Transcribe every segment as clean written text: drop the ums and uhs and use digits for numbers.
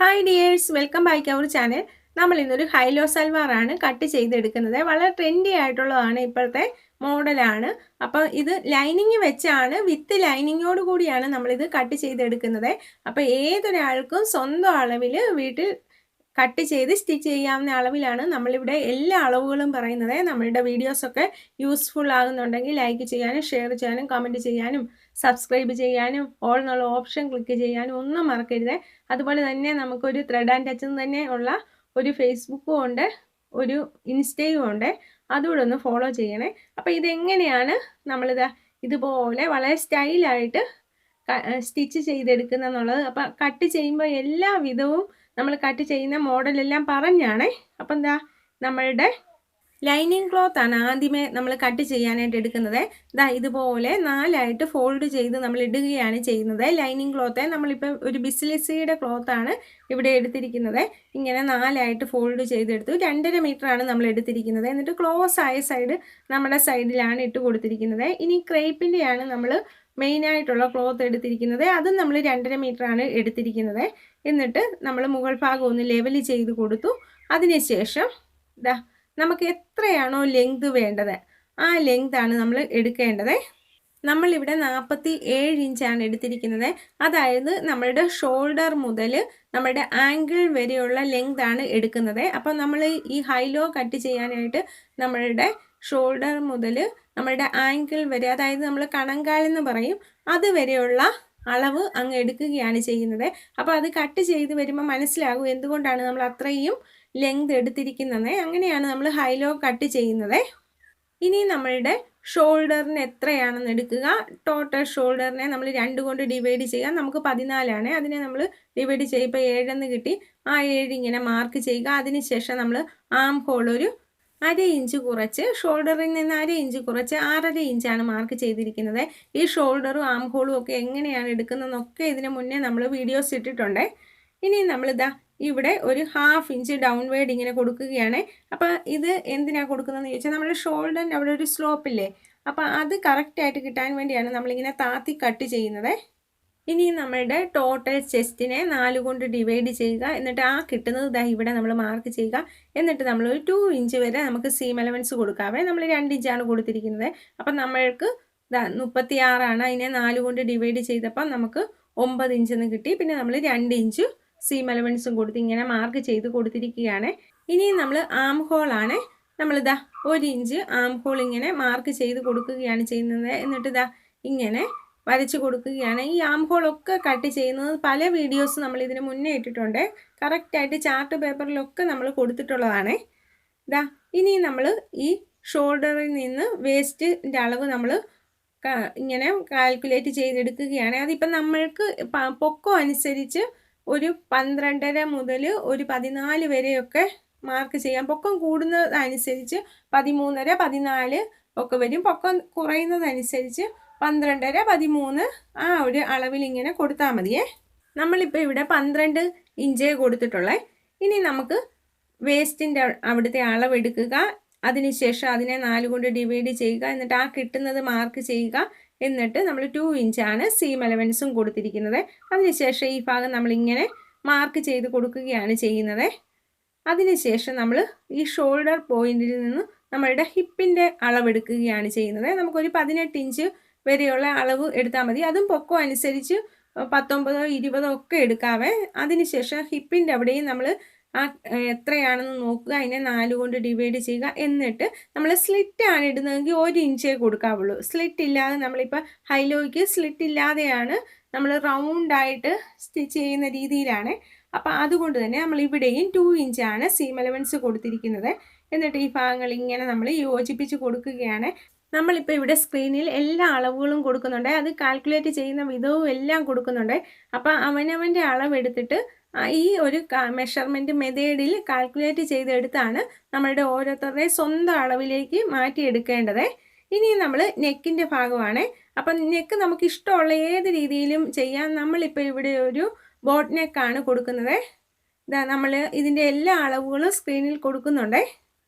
Hi dears, welcome back our channel. നമ്മൾ ഇന്നൊരു ഹൈലോ സൽവാറാണ് cut ചെയ്തെടുക്കുന്നത്. വളരെ ട്രെൻഡി ആയിട്ടുള്ളതാണ്, ഇപ്പോഴത്തെ മോഡലാണ്. അപ്പോൾ ഇത് ലൈനിങ് വെച്ചാണ്, വിത്ത് ലൈനിങ്ങോട് കൂടിയാണ് നമ്മളിത് കട്ട് ചെയ്തെടുക്കുന്നത്. അപ്പോൾ ഏതൊരാൾക്കും സ്വന്തം അളവിൽ വീട്ടിൽ കട്ട് ചെയ്ത് സ്റ്റിച്ച് ചെയ്യാവുന്ന അളവിലാണ് നമ്മളിവിടെ എല്ലാ അളവുകളും പറയുന്നത്. നമ്മളുടെ വീഡിയോസൊക്കെ യൂസ്ഫുൾ ആകുന്നുണ്ടെങ്കിൽ ലൈക്ക് ചെയ്യാനും ഷെയർ ചെയ്യാനും കമൻറ്റ് ചെയ്യാനും സബ്സ്ക്രൈബ് ചെയ്യാനും ഓൾ എന്നുള്ള ഓപ്ഷൻ ക്ലിക്ക് ചെയ്യാനും ഒന്നും മറക്കരുത്. അതുപോലെ തന്നെ നമുക്കൊരു ത്രെഡ് ആൻഡ് ടച്ച് തന്നെ ഉള്ള ഒരു ഫേസ്ബുക്കും ഉണ്ട്, ഒരു ഇൻസ്റ്റയും ഉണ്ട്. അതുകൂടെ ഒന്ന് ഫോളോ ചെയ്യണേ. അപ്പോൾ ഇതെങ്ങനെയാണ് നമ്മളിത് ഇതുപോലെ വളരെ സ്റ്റൈലായിട്ട് സ്റ്റിച്ച് ചെയ്തെടുക്കുന്ന എന്നുള്ളത്. അപ്പം കട്ട് ചെയ്യുമ്പോൾ എല്ലാ വിധവും നമ്മൾ കട്ട് ചെയ്യുന്ന മോഡലെല്ലാം പറഞ്ഞാണേ. അപ്പം എന്താ, നമ്മളുടെ ലൈനിങ് ക്ലോത്ത് ആണ് ആദ്യമേ നമ്മൾ കട്ട് ചെയ്യാനായിട്ട് എടുക്കുന്നത്. ഇതാ ഇതുപോലെ 4ആയിട്ട് ഫോൾഡ് ചെയ്ത് നമ്മൾ ഇടുകയാണ് ചെയ്യുന്നത്. ലൈനിങ് ക്ലോത്ത് നമ്മളിപ്പോൾ ഒരു ബിസിലിസിയുടെ ക്ലോത്താണ് ഇവിടെ എടുത്തിരിക്കുന്നത്. ഇങ്ങനെ 4ആയിട്ട് ഫോൾഡ് ചെയ്തെടുത്തു. 2.5 മീറ്ററാണ് നമ്മൾ എടുത്തിരിക്കുന്നത്. എന്നിട്ട് ക്ലോസ് ആയ സൈഡ് നമ്മുടെ സൈഡിലാണ് ഇട്ട് കൊടുത്തിരിക്കുന്നത്. ഇനി ക്രേപ്പിൻ്റെയാണ് നമ്മൾ മെയിനായിട്ടുള്ള ക്ലോത്ത് എടുത്തിരിക്കുന്നത്. അതും നമ്മൾ 2.5 മീറ്ററാണ് എടുത്തിരിക്കുന്നത്. എന്നിട്ട് നമ്മൾ മുകൾ ഭാഗം ഒന്ന് ലെവൽ ചെയ്ത് കൊടുത്തു. അതിനുശേഷം ഇതാ നമുക്ക് എത്രയാണോ ലെങ്ത് വേണ്ടത് ആ ലെങ്താണ് നമ്മൾ എടുക്കേണ്ടത്. നമ്മളിവിടെ 47 ഇഞ്ചാണ് എടുത്തിരിക്കുന്നത്. അതായത് നമ്മളുടെ ഷോൾഡർ മുതൽ നമ്മുടെ ആംഗിൾ വരെയുള്ള ലെങ്താണ് എടുക്കുന്നത്. അപ്പം നമ്മൾ ഈ ഹൈലോ കട്ട് ചെയ്യാനായിട്ട് നമ്മളുടെ ഷോൾഡർ മുതൽ നമ്മളുടെ ആംഗിൾ വരെ, അതായത് നമ്മൾ കണങ്കാലെന്ന് പറയും, അതുവരെയുള്ള അളവ് അങ്ങ് എടുക്കുകയാണ് ചെയ്യുന്നത്. അപ്പോൾ അത് കട്ട് ചെയ്ത് വരുമ്പോൾ മനസ്സിലാകും എന്തുകൊണ്ടാണ് നമ്മൾ അത്രയും ലെങ്ത് എടുത്തിരിക്കുന്നത്. അങ്ങനെയാണ് നമ്മൾ ഹൈലോ കട്ട് ചെയ്യുന്നത്. ഇനി നമ്മളുടെ ഷോൾഡറിന് എത്രയാണെന്ന് എടുക്കുക. ടോട്ടൽ ഷോൾഡറിനെ നമ്മൾ 2 കൊണ്ട് ഡിവൈഡ് ചെയ്യുക. നമുക്ക് 14ആണ്, അതിനെ നമ്മൾ ഡിവൈഡ് ചെയ്യുമ്പോൾ 7 എന്ന് കിട്ടി. ആ 7 ഇങ്ങനെ മാർക്ക് ചെയ്യുക. അതിനുശേഷം നമ്മൾ ആം ഹോൾ ഒരു 1/2 ഇഞ്ച് കുറച്ച്, ഷോൾഡറിൽ നിന്ന് 1/2 ഇഞ്ച് കുറച്ച് 6.5 ഇഞ്ചാണ് മാർക്ക് ചെയ്തിരിക്കുന്നത്. ഈ ഷോൾഡറും ആം ഹോളും ഒക്കെ എങ്ങനെയാണ് എടുക്കുന്നതെന്നൊക്കെ ഇതിന് മുന്നേ നമ്മൾ വീഡിയോസ് ഇട്ടിട്ടുണ്ട്. ഇനി നമ്മളിതാ ഇവിടെ ഒരു 1/2 ഇഞ്ച് ഡൗൺവേർഡ് ഇങ്ങനെ കൊടുക്കുകയാണ്. അപ്പോൾ ഇത് എന്തിനാണ് കൊടുക്കുന്നതെന്ന് ചോദിച്ചാൽ നമ്മുടെ ഷോൾഡറിൻ്റെ അവിടെ ഒരു സ്ലോപ്പില്ലേ, അപ്പോൾ അത് കറക്റ്റായിട്ട് കിട്ടാൻ വേണ്ടിയാണ് നമ്മളിങ്ങനെ താത്തി കട്ട് ചെയ്യുന്നത്. ഇനി നമ്മളുടെ ടോട്ടൽ ചെസ്റ്റിനെ 4 കൊണ്ട് ഡിവൈഡ് ചെയ്യുക. എന്നിട്ട് ആ കിട്ടുന്നത് ഇതാ ഇവിടെ നമ്മൾ മാർക്ക് ചെയ്യുക. എന്നിട്ട് നമ്മൾ ഒരു 2 ഇഞ്ച് വരെ നമുക്ക് സീം അലവൻസ് കൊടുക്കാവേ. നമ്മൾ 2 ഇഞ്ചാണ് കൊടുത്തിരിക്കുന്നത്. അപ്പം നമ്മൾക്ക് 36ആണ്. അതിനെ 4 കൊണ്ട് ഡിവൈഡ് ചെയ്തപ്പോൾ നമുക്ക് 9 ഇഞ്ചെന്ന് കിട്ടി. പിന്നെ നമ്മൾ 2 ഇഞ്ച് സീം അലവൻസും കൊടുത്ത് ഇങ്ങനെ മാർക്ക് ചെയ്ത് കൊടുത്തിരിക്കുകയാണ്. ഇനി നമ്മൾ ആം ഹോളാണ്. നമ്മളിതാ 1 ഇഞ്ച് ആം ഹോൾ ഇങ്ങനെ മാർക്ക് ചെയ്ത് കൊടുക്കുകയാണ് ചെയ്യുന്നത്. എന്നിട്ട് ഇതാ ഇങ്ങനെ വരച്ച് കൊടുക്കുകയാണ്. ഈ ആം ഹോളൊക്കെ കട്ട് ചെയ്യുന്നത് പല വീഡിയോസ് നമ്മൾ ഇതിന് മുന്നേ ഇട്ടിട്ടുണ്ട്. കറക്റ്റായിട്ട് ചാർട്ട് പേപ്പറിലൊക്കെ നമ്മൾ കൊടുത്തിട്ടുള്ളതാണ്. ഇതാ ഇനി നമ്മൾ ഈ ഷോൾഡറിൽ നിന്ന് വേസ്റ്റിൻ്റെ അളവ് നമ്മൾ ഇങ്ങനെ കാൽക്കുലേറ്റ് ചെയ്തെടുക്കുകയാണ്. അതിപ്പം നമ്മൾക്ക് പൊക്കം അനുസരിച്ച് ഒരു 12.5 മുതൽ ഒരു 14 വരെയൊക്കെ മാർക്ക് ചെയ്യാം. പൊക്കം കൂടുന്നതനുസരിച്ച് 13.5 14 ഒക്കെ വരും. പൊക്കം കുറയുന്നതനുസരിച്ച് 12.5 13 ആ ഒരു അളവിൽ ഇങ്ങനെ കൊടുത്താൽ മതിയേ. നമ്മളിപ്പോൾ ഇവിടെ 12 ഇഞ്ചേ കൊടുത്തിട്ടുള്ളേ. ഇനി നമുക്ക് വേസ്റ്റിൻ്റെ അവിടുത്തെ അളവെടുക്കുക. അതിനുശേഷം അതിനെ 4 കൊണ്ട് ഡിവൈഡ് ചെയ്യുക. എന്നിട്ട് ആ കിട്ടുന്നത് മാർക്ക് ചെയ്യുക. എന്നിട്ട് നമ്മൾ 2 ഇഞ്ചാണ് സീം അലവൻസും കൊടുത്തിരിക്കുന്നത്. അതിനുശേഷം ഈ ഭാഗം നമ്മളിങ്ങനെ മാർക്ക് ചെയ്ത് കൊടുക്കുകയാണ് ചെയ്യുന്നത്. അതിനുശേഷം നമ്മൾ ഈ ഷോൾഡർ പോയിന്റിൽ നിന്ന് നമ്മളുടെ ഹിപ്പിൻ്റെ അളവെടുക്കുകയാണ് ചെയ്യുന്നത്. നമുക്കൊരു 18 ഇഞ്ച് വരെയുള്ള അളവ് എടുത്താൽ മതി. അതും പൊക്കം അനുസരിച്ച് 19 20 ഒക്കെ എടുക്കാവേ. അതിനുശേഷം ഹിപ്പിൻ്റെ അവിടെയും നമ്മൾ ആ എത്രയാണെന്ന് നോക്കുക. അതിനെ 4 കൊണ്ട് ഡിവൈഡ് ചെയ്യുക. എന്നിട്ട് നമ്മൾ സ്ലിറ്റാണ് ഇടുന്നതെങ്കിൽ 1 ഇഞ്ചേ കൊടുക്കാവുള്ളൂ. സ്ലിറ്റ് ഇല്ലാതെ, നമ്മളിപ്പോൾ ഹൈലോയ്ക്ക് സ്ലിറ്റ് ഇല്ലാതെയാണ് നമ്മൾ റൗണ്ടായിട്ട് സ്റ്റിച്ച് ചെയ്യുന്ന രീതിയിലാണ്. അപ്പോൾ അതുകൊണ്ട് തന്നെ നമ്മൾ ഇവിടെയും 2 ഇഞ്ചാണ് സീം അലവൻസ് കൊടുത്തിരിക്കുന്നത്. എന്നിട്ട് ഈ ഭാഗങ്ങൾ ഇങ്ങനെ നമ്മൾ യോജിപ്പിച്ച് കൊടുക്കുകയാണ്. നമ്മളിപ്പോൾ ഇവിടെ സ്ക്രീനിൽ എല്ലാ അളവുകളും കൊടുക്കുന്നുണ്ട്. അത് കാൽക്കുലേറ്റ് ചെയ്യുന്ന വിധവും എല്ലാം കൊടുക്കുന്നുണ്ട്. അപ്പോൾ അവനവൻ്റെ അളവെടുത്തിട്ട് ഈ ഒരു മെഷർമെൻറ്റ് മെത്തേഡിൽ കാൽക്കുലേറ്റ് ചെയ്തെടുത്താണ് നമ്മളുടെ ഓരോരുത്തരുടെ സ്വന്തം അളവിലേക്ക് മാറ്റിയെടുക്കേണ്ടത്. ഇനി നമ്മൾ നെക്കിൻ്റെ ഭാഗമാണ്. അപ്പം നെക്ക് നമുക്ക് ഇഷ്ടമുള്ള ഏത് രീതിയിലും ചെയ്യാം. നമ്മളിപ്പോൾ ഇവിടെ ഒരു ബോട്ട് നെക്കാണ് കൊടുക്കുന്നത്. നമ്മൾ ഇതിൻ്റെ എല്ലാ അളവുകളും സ്ക്രീനിൽ കൊടുക്കുന്നുണ്ട്.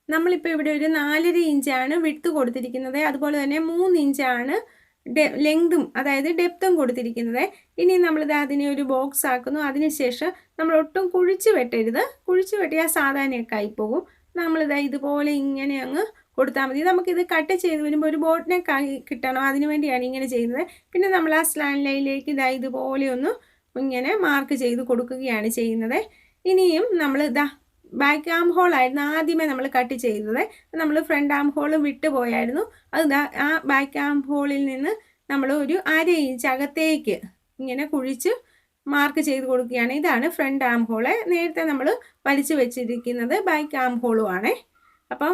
നമ്മളിപ്പോൾ ഇവിടെ ഒരു 4.5 ഇഞ്ചാണ് വിഡ്ത്ത് കൊടുത്തിരിക്കുന്നത്. അതുപോലെ തന്നെ 3 ഇഞ്ചാണ് ലെങ്തും അതായത് ഡെപ്തും കൊടുത്തിരിക്കുന്നത്. ഇനി നമ്മളിത് അതിനെ ഒരു ബോക്സ് ആക്കുന്നു. അതിനുശേഷം നമ്മൾ ഒട്ടും കുഴിച്ച് വെട്ടരുത്. കുഴിച്ച് വെട്ടിയാൽ സാധാരണയൊക്കെ ആയിപ്പോകും. നമ്മളിത് ഇതുപോലെ ഇങ്ങനെ അങ്ങ് കൊടുത്താൽ മതി. നമുക്കിത് കട്ട് ചെയ്ത് വരുമ്പോൾ ഒരു ബോട്ട് നെക്ക് ആക്കി കിട്ടണം, അതിന് വേണ്ടിയാണ് ഇങ്ങനെ ചെയ്യുന്നത്. പിന്നെ നമ്മൾ ആ സ്ലാൻ ലൈനിലേക്ക് ഇതുപോലെ ഒന്ന് ഇങ്ങനെ മാർക്ക് ചെയ്ത് കൊടുക്കുകയാണ് ചെയ്യുന്നത്. ഇനിയും നമ്മൾ ബാക്ക് ആം ഹോൾ ആയിരുന്നു ആദ്യമേ നമ്മൾ കട്ട് ചെയ്തത്. നമ്മൾ ഫ്രണ്ട് ആം ഹോൾ വിട്ടു പോയായിരുന്നു. അത് ആ ബാക്ക് ആം ഹോളിൽ നിന്ന് നമ്മൾ ഒരു 1/2 ഇഞ്ച് അകത്തേക്ക് ഇങ്ങനെ കുഴിച്ച് മാർക്ക് ചെയ്ത് കൊടുക്കുകയാണ്. ഇതാണ് ഫ്രണ്ട് ആം ഹോള്. നേരത്തെ നമ്മൾ വലിച്ചു വെച്ചിരിക്കുന്നത് ബാക്ക് ആം ഹോളും ആണ്. അപ്പോൾ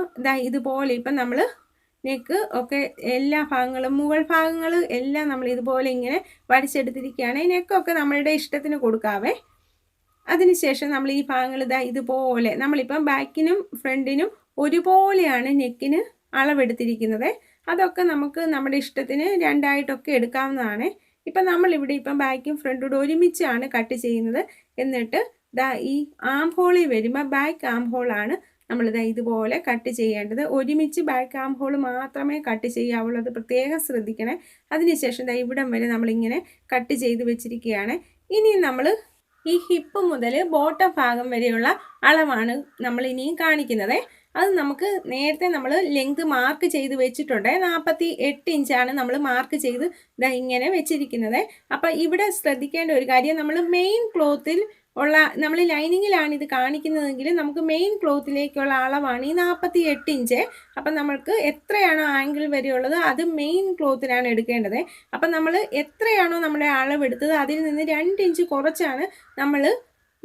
ഇതുപോലെ ഇപ്പം നമ്മൾ നെക്ക് ഒക്കെ എല്ലാ ഭാഗങ്ങളും മുകൾ ഭാഗങ്ങൾ എല്ലാം നമ്മൾ ഇതുപോലെ ഇങ്ങനെ വരച്ചെടുത്തിരിക്കുകയാണ്. നെക്കൊക്കെ നമ്മളുടെ ഇഷ്ടത്തിന് കൊടുക്കാവേ. അതിനുശേഷം നമ്മൾ ഈ ഭാഗങ്ങൾ ഇതുപോലെ നമ്മളിപ്പം ബാക്കിനും ഫ്രണ്ടിനും ഒരുപോലെയാണ് നെക്കിന് അളവെടുത്തിരിക്കുന്നത്. അതൊക്കെ നമുക്ക് നമ്മുടെ ഇഷ്ടത്തിന് രണ്ടായിട്ടൊക്കെ എടുക്കാവുന്നതാണ്. ഇപ്പം നമ്മളിവിടെ ഇപ്പം ബാക്കും ഫ്രണ്ടും ഒരുമിച്ചാണ് കട്ട് ചെയ്യുന്നത്. എന്നിട്ട് ഈ ആം ഹോളിൽ വരുമ്പോൾ ബാക്ക് ആം ഹോളാണ് നമ്മളിത് ഇതുപോലെ കട്ട് ചെയ്യേണ്ടത്. ഒരുമിച്ച് ബാക്ക് ആം ഹോൾ മാത്രമേ കട്ട് ചെയ്യാവുള്ളൂ, അത് പ്രത്യേകം ശ്രദ്ധിക്കണേ. അതിനുശേഷം ഇവിടം വരെ നമ്മളിങ്ങനെ കട്ട് ചെയ്ത് വെച്ചിരിക്കുകയാണ്. ഇനി നമ്മൾ ഈ ഹിപ്പ് മുതൽ ബോട്ടം ഭാഗം വരെയുള്ള അളവാണ് നമ്മൾ ഇനിയും കാണിക്കുന്നത്. അത് നമുക്ക് നേരത്തെ നമ്മൾ ലെങ്ത് മാർക്ക് ചെയ്ത് വെച്ചിട്ടുണ്ട്. 48 ഇഞ്ചാണ് നമ്മൾ മാർക്ക് ചെയ്ത് ഇങ്ങനെ വെച്ചിരിക്കുന്നത്. അപ്പം ഇവിടെ ശ്രദ്ധിക്കേണ്ട ഒരു കാര്യം, നമ്മൾ മെയിൻ ക്ലോത്തിൽ ഉള്ള നമ്മൾ ലൈനിങ്ങിലാണ് ഇത് കാണിക്കുന്നതെങ്കിൽ നമുക്ക് മെയിൻ ക്ലോത്തിലേക്കുള്ള അളവാണ് ഈ 48 ഇഞ്ച്. അപ്പം നമ്മൾക്ക് എത്രയാണോ ആംഗിൾ വരെയുള്ളത് അത് മെയിൻ ക്ലോത്തിലാണ് എടുക്കേണ്ടത്. അപ്പം നമ്മൾ എത്രയാണോ നമ്മുടെ അളവെടുത്തത് അതിൽ നിന്ന് 2 ഇഞ്ച് കുറച്ചാണ് നമ്മൾ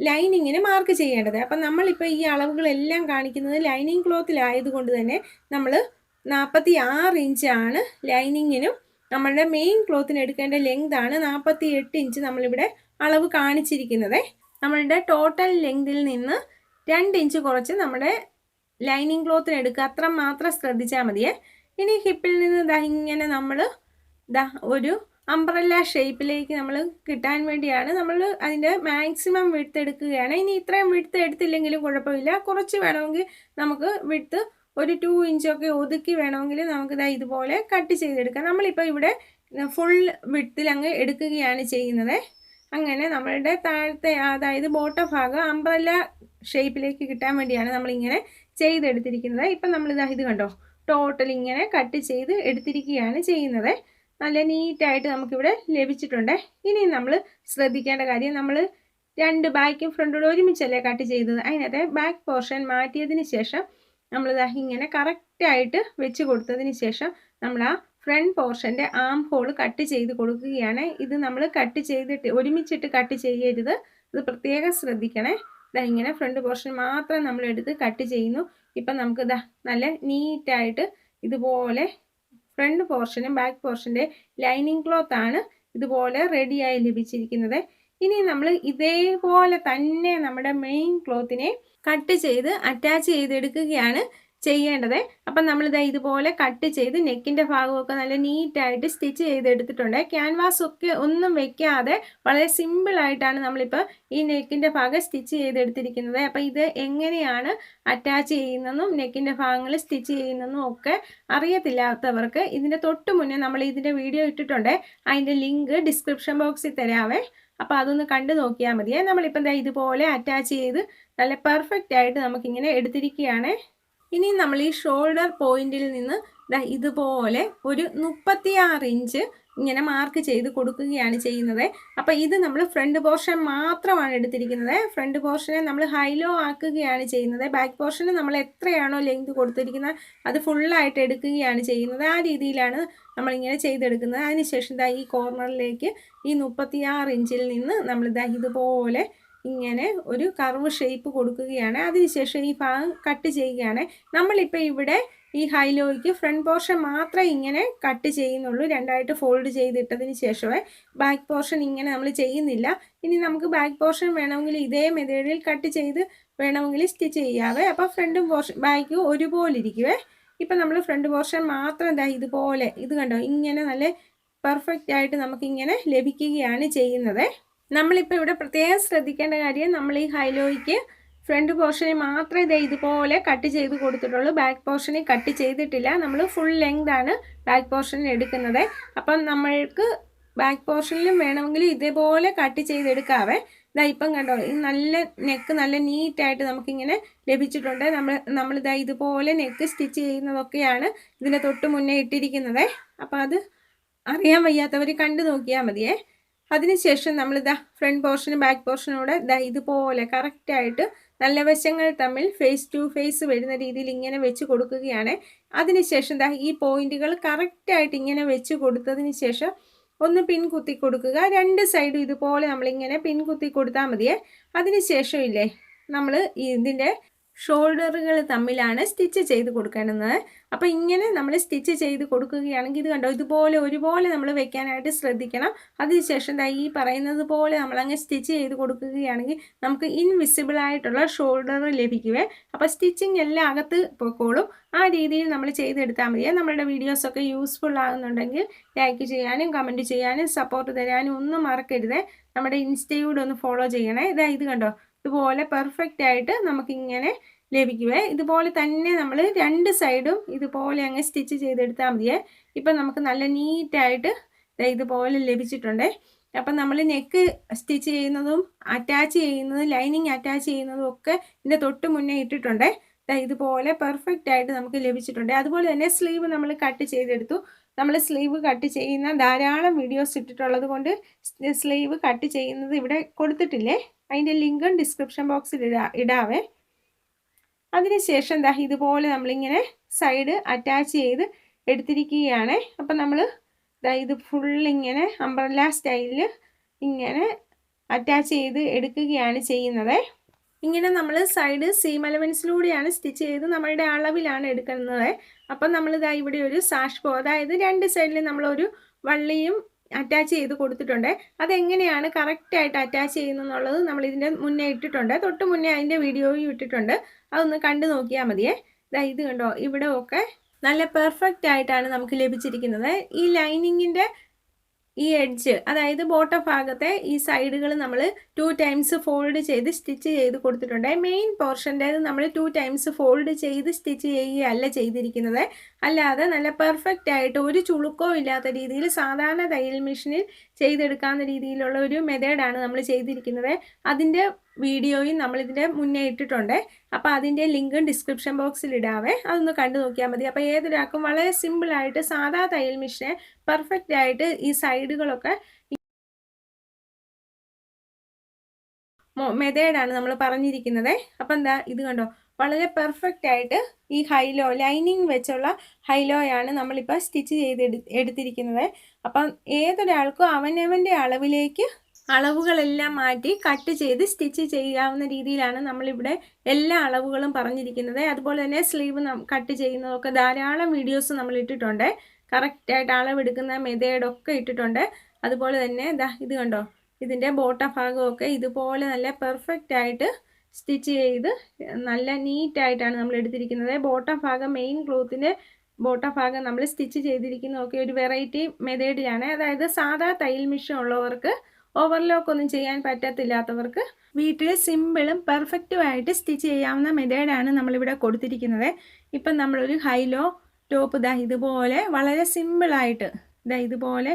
ലൈനിങ്ങിന് മാർക്ക് ചെയ്യേണ്ടത്. അപ്പം നമ്മളിപ്പോൾ ഈ അളവുകളെല്ലാം കാണിക്കുന്നത് ലൈനിങ് ക്ലോത്തിലായതുകൊണ്ട് തന്നെ നമ്മൾ 46 ഇഞ്ചാണ് ലൈനിങ്ങിനും നമ്മളുടെ മെയിൻ ക്ലോത്തിന് എടുക്കേണ്ട ലെങ്താണ് 48 ഇഞ്ച് നമ്മളിവിടെ അളവ് കാണിച്ചിരിക്കുന്നത്. നമ്മളുടെ ടോട്ടൽ ലെങ്തിൽ നിന്ന് 2 ഇഞ്ച് കുറച്ച് നമ്മുടെ ലൈനിങ് ക്ലോത്തിന് എടുക്കുക, അത്ര മാത്രം ശ്രദ്ധിച്ചാൽ മതിയേ. ഇനി ഹിപ്പിൽ നിന്ന് ഇങ്ങനെ നമ്മൾ ഒരു അംബ്രല്ല ഷേപ്പിലേക്ക് നമ്മൾ കിട്ടാൻ വേണ്ടിയാണ് നമ്മൾ അതിൻ്റെ മാക്സിമം വിഡ്ത്ത് എടുക്കുകയാണ്. ഇനി ഇത്രയും വിഡ്ത്ത് എടുത്തില്ലെങ്കിലും കുഴപ്പമില്ല, കുറച്ച് വേണമെങ്കിൽ നമുക്ക് വിഡ്ത്ത് ഒരു 2 ഇഞ്ചൊക്കെ ഒതുക്കി വേണമെങ്കിൽ നമുക്ക് ഇതുപോലെ കട്ട് ചെയ്തെടുക്കാം. നമ്മളിപ്പോൾ ഇവിടെ ഫുൾ വിഡ്ത്തിൽ അങ്ങ് എടുക്കുകയാണ് ചെയ്യുന്നത്. അങ്ങനെ നമ്മളുടെ താഴത്തെ അതായത് ബോട്ടം ഭാഗം അംബ്രല്ല ഷേപ്പിലേക്ക് കിട്ടാൻ വേണ്ടിയാണ് നമ്മളിങ്ങനെ ചെയ്തെടുത്തിരിക്കുന്നത്. ഇപ്പം നമ്മൾ ഇത് കണ്ടോ, ടോട്ടൽ ഇങ്ങനെ കട്ട് ചെയ്ത് എടുത്തിരിക്കുകയാണ് ചെയ്യുന്നത്. നല്ല നീറ്റായിട്ട് നമുക്കിവിടെ ലഭിച്ചിട്ടുണ്ട്. ഇനി നമ്മൾ ശ്രദ്ധിക്കേണ്ട കാര്യം, നമ്മൾ 2 ബാക്കും ഫ്രണ്ടും ഒരുമിച്ചല്ലേ കട്ട് ചെയ്തത്. അതിനകത്തെ ബാക്ക് പോർഷൻ മാറ്റിയതിന് ശേഷം നമ്മൾ ഇങ്ങനെ കറക്റ്റായിട്ട് വെച്ച് കൊടുത്തതിന് ശേഷം നമ്മൾ ആ ഫ്രണ്ട് പോർഷൻ്റെ ആം ഹോൾ കട്ട് ചെയ്ത് കൊടുക്കുകയാണ്. ഇത് നമ്മൾ കട്ട് ചെയ്തിട്ട് ഒരുമിച്ചിട്ട് കട്ട് ചെയ്യരുത്, ഇത് പ്രത്യേകം ശ്രദ്ധിക്കണേ. ഇങ്ങനെ ഫ്രണ്ട് പോർഷൻ മാത്രം നമ്മൾ എടുത്ത് കട്ട് ചെയ്യുന്നു. ഇപ്പം നമുക്ക് നല്ല നീറ്റായിട്ട് ഇതുപോലെ ഫ്രണ്ട് പോർഷനും ബാക്ക് പോർഷൻ്റെ ലൈനിങ് ക്ലോത്ത് ആണ് ഇതുപോലെ റെഡിയായി ലഭിച്ചിരിക്കുന്നത്. ഇനി നമ്മൾ ഇതേപോലെ തന്നെ നമ്മുടെ മെയിൻ ക്ലോത്തിനെ കട്ട് ചെയ്ത് അറ്റാച്ച് ചെയ്തെടുക്കുകയാണ് ചെയ്യേണ്ടത്. അപ്പം നമ്മളിത് ഇതുപോലെ കട്ട് ചെയ്ത് നെക്കിൻ്റെ ഭാഗമൊക്കെ നല്ല നീറ്റായിട്ട് സ്റ്റിച്ച് ചെയ്തെടുത്തിട്ടുണ്ട്. ക്യാൻവാസ് ഒക്കെ ഒന്നും വെക്കാതെ വളരെ സിമ്പിളായിട്ടാണ് നമ്മളിപ്പോൾ ഈ നെക്കിൻ്റെ ഭാഗം സ്റ്റിച്ച് ചെയ്തെടുത്തിരിക്കുന്നത്. അപ്പം ഇത് എങ്ങനെയാണ് അറ്റാച്ച് ചെയ്യുന്നതെന്നും നെക്കിൻ്റെ ഭാഗങ്ങൾ സ്റ്റിച്ച് ചെയ്യുന്നതെന്നും ഒക്കെ അറിയത്തില്ലാത്തവർക്ക് ഇതിൻ്റെ തൊട്ട് മുന്നേ നമ്മൾ ഇതിൻ്റെ വീഡിയോ ഇട്ടിട്ടുണ്ട്. അതിൻ്റെ ലിങ്ക് ഡിസ്ക്രിപ്ഷൻ ബോക്സിൽ തരാവേ. അപ്പോൾ അതൊന്ന് കണ്ടു നോക്കിയാൽ മതിയേ. നമ്മളിപ്പം ഇതുപോലെ അറ്റാച്ച് ചെയ്ത് നല്ല പെർഫെക്റ്റ് ആയിട്ട് നമുക്കിങ്ങനെ എടുത്തിരിക്കുകയാണ്. ഇനി നമ്മൾ ഈ ഷോൾഡർ പോയിന്റിൽ നിന്ന് ഇതുപോലെ ഒരു 36 ഇഞ്ച് ഇങ്ങനെ മാർക്ക് ചെയ്ത് കൊടുക്കുകയാണ് ചെയ്യുന്നത്. അപ്പോൾ ഇത് നമ്മൾ ഫ്രണ്ട് പോർഷൻ മാത്രമാണ് എടുത്തിരിക്കുന്നത്. ഫ്രണ്ട് പോർഷനെ നമ്മൾ ഹൈലോ ആക്കുകയാണ് ചെയ്യുന്നത്. ബാക്ക് പോർഷന് നമ്മൾ എത്രയാണോ ലെങ്ത് കൊടുത്തിരിക്കുന്നത് അത് ഫുള്ളായിട്ട് എടുക്കുകയാണ് ചെയ്യുന്നത്. ആ രീതിയിലാണ് നമ്മളിങ്ങനെ ചെയ്തെടുക്കുന്നത്. അതിനുശേഷം ഈ കോർണറിലേക്ക് ഈ 36 ഇഞ്ചിൽ നിന്ന് നമ്മൾ ഇതുപോലെ ഇങ്ങനെ ഒരു കർവ് ഷേപ്പ് കൊടുക്കുകയാണ്. അതിനുശേഷം ഈ ഭാഗം കട്ട് ചെയ്യുകയാണ്. നമ്മളിപ്പോൾ ഇവിടെ ഈ ഹൈലോയ്ക്ക് ഫ്രണ്ട് പോർഷൻ മാത്രമേ ഇങ്ങനെ കട്ട് ചെയ്യുന്നുള്ളൂ, രണ്ടായിട്ട് ഫോൾഡ് ചെയ്തിട്ടതിന് ശേഷമേ. ബാക്ക് പോർഷൻ ഇങ്ങനെ നമ്മൾ ചെയ്യുന്നില്ല. ഇനി നമുക്ക് ബാക്ക് പോർഷൻ വേണമെങ്കിൽ ഇതേ മെത്തേഡിൽ കട്ട് ചെയ്ത് വേണമെങ്കിൽ സ്റ്റിച്ച് ചെയ്യാവേ. അപ്പോൾ ഫ്രണ്ടും പോർഷൻ ബാക്കും ഒരുപോലെ ഇരിക്കുവേ. ഇപ്പം നമ്മൾ ഫ്രണ്ട് പോർഷൻ മാത്രം ഇതുപോലെ ഇത് കണ്ടോ ഇങ്ങനെ നല്ല പെർഫെക്റ്റ് ആയിട്ട് നമുക്കിങ്ങനെ ലഭിക്കുകയാണ് ചെയ്യുന്നത്. നമ്മളിപ്പോൾ ഇവിടെ പ്രത്യേകം ശ്രദ്ധിക്കേണ്ട കാര്യം, നമ്മൾ ഈ ഹൈലോയ്ക്ക് ഫ്രണ്ട് പോർഷനിൽ മാത്രമേ ഇതേ ഇതുപോലെ കട്ട് ചെയ്ത് കൊടുത്തിട്ടുള്ളൂ. ബാക്ക് പോർഷനിൽ കട്ട് ചെയ്തിട്ടില്ല. നമ്മൾ ഫുൾ ലെങ്ത് ആണ് ബാക്ക് പോർഷനിൽ എടുക്കുന്നത്. അപ്പം നമ്മൾക്ക് ബാക്ക് പോർഷനിലും വേണമെങ്കിൽ ഇതേപോലെ കട്ട് ചെയ്തെടുക്കാവേ. ഇതാ ഇപ്പം കണ്ടോ, ഈ നല്ല നെക്ക് നല്ല നീറ്റായിട്ട് നമുക്കിങ്ങനെ ലഭിച്ചിട്ടുണ്ട്. നമ്മളിതാ ഇതുപോലെ നെക്ക് സ്റ്റിച്ച് ചെയ്യുന്നതൊക്കെയാണ് ഇതിൻ്റെ തൊട്ട് മുന്നേ ഇട്ടിരിക്കുന്നത്. അപ്പം അത് അറിയാൻ വയ്യാത്തവർ കണ്ടു നോക്കിയാൽ മതിയേ. അതിനുശേഷം നമ്മളിതാ ഫ്രണ്ട് പോർഷനും ബാക്ക് പോർഷനൂടെ ഇതാ ഇതുപോലെ കറക്റ്റായിട്ട് നല്ല വശങ്ങൾ തമ്മിൽ ഫേസ് ടു ഫേസ് വരുന്ന രീതിയിൽ ഇങ്ങനെ വെച്ച് കൊടുക്കുകയാണ്. അതിനുശേഷം ദാ ഈ പോയിന്റുകൾ കറക്റ്റായിട്ട് ഇങ്ങനെ വെച്ച് കൊടുത്തതിന് ശേഷം ഒന്ന് പിൻ കുത്തി കൊടുക്കുക. രണ്ട് സൈഡും ഇതുപോലെ നമ്മളിങ്ങനെ പിൻ കുത്തി കൊടുത്താൽ മതിയേ. അതിനുശേഷം ഇല്ലേ, നമ്മൾ ഇതിൻ്റെ ഷോൾഡറുകൾ തമ്മിലാണ് സ്റ്റിച്ച് ചെയ്ത് കൊടുക്കേണ്ടത്. അപ്പോൾ ഇങ്ങനെ നമ്മൾ സ്റ്റിച്ച് ചെയ്ത് കൊടുക്കുകയാണെങ്കിൽ ഇത് കണ്ടോ, ഇതുപോലെ ഒരുപോലെ നമ്മൾ വെക്കാനായിട്ട് ശ്രദ്ധിക്കണം. അതിനുശേഷം ഈ പറയുന്നത് പോലെ നമ്മളങ്ങ് സ്റ്റിച്ച് ചെയ്ത് കൊടുക്കുകയാണെങ്കിൽ നമുക്ക് ഇൻവിസിബിൾ ആയിട്ടുള്ള ഷോൾഡർ ലഭിക്കുവേ. അപ്പോൾ സ്റ്റിച്ചിങ് എല്ലാം അകത്ത് പൊക്കോളും. ആ രീതിയിൽ നമ്മൾ ചെയ്തെടുത്താൽ മതിയേ. നമ്മളുടെ വീഡിയോസൊക്കെ യൂസ്ഫുൾ ആകുന്നുണ്ടെങ്കിൽ ലൈക്ക് ചെയ്യാനും കമൻറ്റ് ചെയ്യാനും സപ്പോർട്ട് തരാനും ഒന്നും മറക്കരുത്. നമ്മുടെ ഇൻസ്റ്റയൂടെ ഒന്ന് ഫോളോ ചെയ്യണേ. ഇത് കണ്ടോ, ഇതുപോലെ പെർഫെക്റ്റ് ആയിട്ട് നമുക്കിങ്ങനെ ലഭിക്കുവേ. ഇതുപോലെ തന്നെ നമ്മൾ രണ്ട് സൈഡും ഇതുപോലെ അങ്ങ് സ്റ്റിച്ച് ചെയ്തെടുത്താൽ മതിയേ. ഇപ്പം നമുക്ക് നല്ല നീറ്റായിട്ട് ഇതുപോലെ ലഭിച്ചിട്ടുണ്ട്. അപ്പം നമ്മൾ നെക്ക് സ്റ്റിച്ച് ചെയ്യുന്നതും അറ്റാച്ച് ചെയ്യുന്നതും ലൈനിങ് അറ്റാച്ച് ചെയ്യുന്നതും ഒക്കെ ഇതിൻ്റെ തൊട്ട് മുന്നേ ഇട്ടിട്ടുണ്ട്. ഇതുപോലെ പെർഫെക്റ്റ് ആയിട്ട് നമുക്ക് ലഭിച്ചിട്ടുണ്ട്. അതുപോലെ തന്നെ സ്ലീവ് നമ്മൾ കട്ട് ചെയ്തെടുത്തു. നമ്മൾ സ്ലീവ് കട്ട് ചെയ്യുന്ന ധാരാളം വീഡിയോസ് ഇട്ടിട്ടുള്ളത് കൊണ്ട് സ്ലീവ് കട്ട് ചെയ്യുന്നത് ഇവിടെ കൊടുത്തിട്ടില്ലേ. അതിൻ്റെ ലിങ്കും ഡിസ്ക്രിപ്ഷൻ ബോക്സിൽ ഇടാവേ. അതിനുശേഷം ഇതുപോലെ നമ്മളിങ്ങനെ സൈഡ് അറ്റാച്ച് ചെയ്ത് എടുത്തിരിക്കുകയാണ്. അപ്പം നമ്മൾ ഇത് ഫുള്ളിങ്ങനെ അംബ്രല്ല സ്റ്റൈലിൽ ഇങ്ങനെ അറ്റാച്ച് ചെയ്ത് എടുക്കുകയാണ് ചെയ്യുന്നത്. ഇങ്ങനെ നമ്മൾ സൈഡ് സീം അലവൻസിലൂടെയാണ് സ്റ്റിച്ച് ചെയ്ത് നമ്മളുടെ അളവിലാണ് എടുക്കുന്നത്. അപ്പം നമ്മൾ ഇവിടെ ഒരു സാഷ് പോ, അതായത് രണ്ട് സൈഡിൽ നമ്മളൊരു വള്ളിയും അറ്റാച്ച് ചെയ്ത് കൊടുത്തിട്ടുണ്ട്. അതെങ്ങനെയാണ് കറക്റ്റായിട്ട് അറ്റാച്ച് ചെയ്യുന്നതെന്നുള്ളത് നമ്മൾ ഇതിൻ്റെ മുന്നേ ഇട്ടിട്ടുണ്ട്. തൊട്ട് മുന്നേ അതിൻ്റെ വീഡിയോയും ഇട്ടിട്ടുണ്ട്. അതൊന്ന് കണ്ടു നോക്കിയാൽ മതിയേ. ഇത് കണ്ടോ, ഇവിടെ ഒക്കെ നല്ല പെർഫെക്റ്റ് ആയിട്ടാണ് നമുക്ക് ലഭിച്ചിരിക്കുന്നത്. ഈ ലൈനിങ്ങിൻ്റെ ഈ എഡ്ജ്, അതായത് ബോട്ടം ഭാഗത്തെ ഈ സൈഡുകൾ നമ്മൾ 2 ടൈംസ് ഫോൾഡ് ചെയ്ത് സ്റ്റിച്ച് ചെയ്ത് കൊടുത്തിട്ടുണ്ട്. മെയിൻ പോർഷൻ്റേത് നമ്മൾ 2 ടൈംസ് ഫോൾഡ് ചെയ്ത് സ്റ്റിച്ച് ചെയ്യുകയല്ല ചെയ്തിരിക്കുന്നത്. അല്ലാതെ നല്ല പെർഫെക്റ്റ് ആയിട്ട് ഒരു ചുളുക്കോ ഇല്ലാത്ത രീതിയിൽ സാധാരണ തയ്യൽ മെഷീനിൽ ചെയ്തെടുക്കാവുന്ന രീതിയിലുള്ള ഒരു മെത്തേഡാണ് നമ്മൾ ചെയ്തിരിക്കുന്നത്. അതിൻ്റെ വീഡിയോയും നമ്മളിതിൻ്റെ മുന്നേ ഇട്ടിട്ടുണ്ട്. അപ്പോൾ അതിൻ്റെ ലിങ്കും ഡിസ്ക്രിപ്ഷൻ ബോക്സിൽ ഇടാവേ. അതൊന്ന് കണ്ടു നോക്കിയാൽ മതി. അപ്പോൾ ഏതൊരാൾക്കും വളരെ സിമ്പിളായിട്ട് സാധാ തയ്യൽ മെഷീനെ പെർഫെക്റ്റ് ആയിട്ട് ഈ സൈഡുകളൊക്കെ മെത്തേഡാണ് നമ്മൾ പറഞ്ഞിരിക്കുന്നത്. അപ്പം എന്താ ഇത് കണ്ടോ, വളരെ പെർഫെക്റ്റ് ആയിട്ട് ഈ ഹൈലോ ലൈനിങ് വെച്ചുള്ള ഹൈലോയാണ് നമ്മളിപ്പോൾ സ്റ്റിച്ച് ചെയ്ത് എടുത്തിരിക്കുന്നത്. അപ്പം ഏതൊരാൾക്കും അവനവൻ്റെ അളവിലേക്ക് അളവുകളെല്ലാം മാറ്റി കട്ട് ചെയ്ത് സ്റ്റിച്ച് ചെയ്യാവുന്ന രീതിയിലാണ് നമ്മളിവിടെ എല്ലാ അളവുകളും പറഞ്ഞിരിക്കുന്നത്. അതുപോലെ തന്നെ സ്ലീവ് കട്ട് ചെയ്യുന്നതൊക്കെ ധാരാളം വീഡിയോസ് നമ്മൾ ഇട്ടിട്ടുണ്ട്. കറക്റ്റായിട്ട് അളവെടുക്കുന്ന മെത്തേഡൊക്കെ ഇട്ടിട്ടുണ്ട്. അതുപോലെ തന്നെ ഇത് കണ്ടോ, ഇതിൻ്റെ ബോട്ടം ഭാഗമൊക്കെ ഇതുപോലെ നല്ല പെർഫെക്റ്റ് ആയിട്ട് സ്റ്റിച്ച് ചെയ്ത് നല്ല നീറ്റായിട്ടാണ് നമ്മൾ എടുത്തിരിക്കുന്നത്. ബോട്ടം ഭാഗം മെയിൻ ക്ലോത്തിൻ്റെ ബോട്ടം ഭാഗം നമ്മൾ സ്റ്റിച്ച് ചെയ്തിരിക്കുന്നതൊക്കെ ഒരു വെറൈറ്റി മെത്തേഡിലാണ്. അതായത് സാധാ തയ്യൽ മെഷീൻ ഉള്ളവർക്ക് ഓവർലോക്ക് ഒന്നും ചെയ്യാൻ പറ്റത്തില്ലാത്തവർക്ക് വീട്ടിൽ സിമ്പിളും പെർഫെക്റ്റും ആയിട്ട് സ്റ്റിച്ച് ചെയ്യാവുന്ന മെത്തേഡാണ് നമ്മളിവിടെ കൊടുത്തിരിക്കുന്നത്. ഇപ്പം നമ്മളൊരു ഹൈലോ ടോപ്പ് ഇതുപോലെ വളരെ സിമ്പിളായിട്ട് ഇതുപോലെ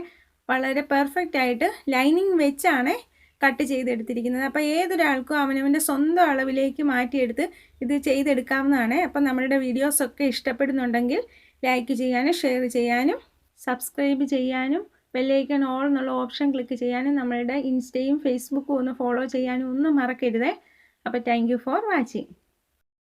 വളരെ പെർഫെക്റ്റ് ആയിട്ട് ലൈനിങ് വെച്ചാണ് കട്ട് ചെയ്തെടുത്തിരിക്കുന്നത്. അപ്പോൾ ഏതൊരാൾക്കും അവനവൻ്റെ സ്വന്തം അളവിലേക്ക് മാറ്റിയെടുത്ത് ഇത് ചെയ്തെടുക്കാവുന്നതാണ്. അപ്പം നമ്മളുടെ വീഡിയോസൊക്കെ ഇഷ്ടപ്പെടുന്നുണ്ടെങ്കിൽ ലൈക്ക് ചെയ്യാനും ഷെയർ ചെയ്യാനും സബ്സ്ക്രൈബ് ചെയ്യാനും ബെല്ലൈക്കൺ ഓൾ എന്നുള്ള ഓപ്ഷൻ ക്ലിക്ക് ചെയ്യാനും നമ്മളുടെ ഇൻസ്റ്റയും ഫേസ്ബുക്കും ഒന്ന് ഫോളോ ചെയ്യാനും ഒന്നും മറക്കരുത്. അപ്പോൾ താങ്ക് യു ഫോർ വാച്ചിങ്.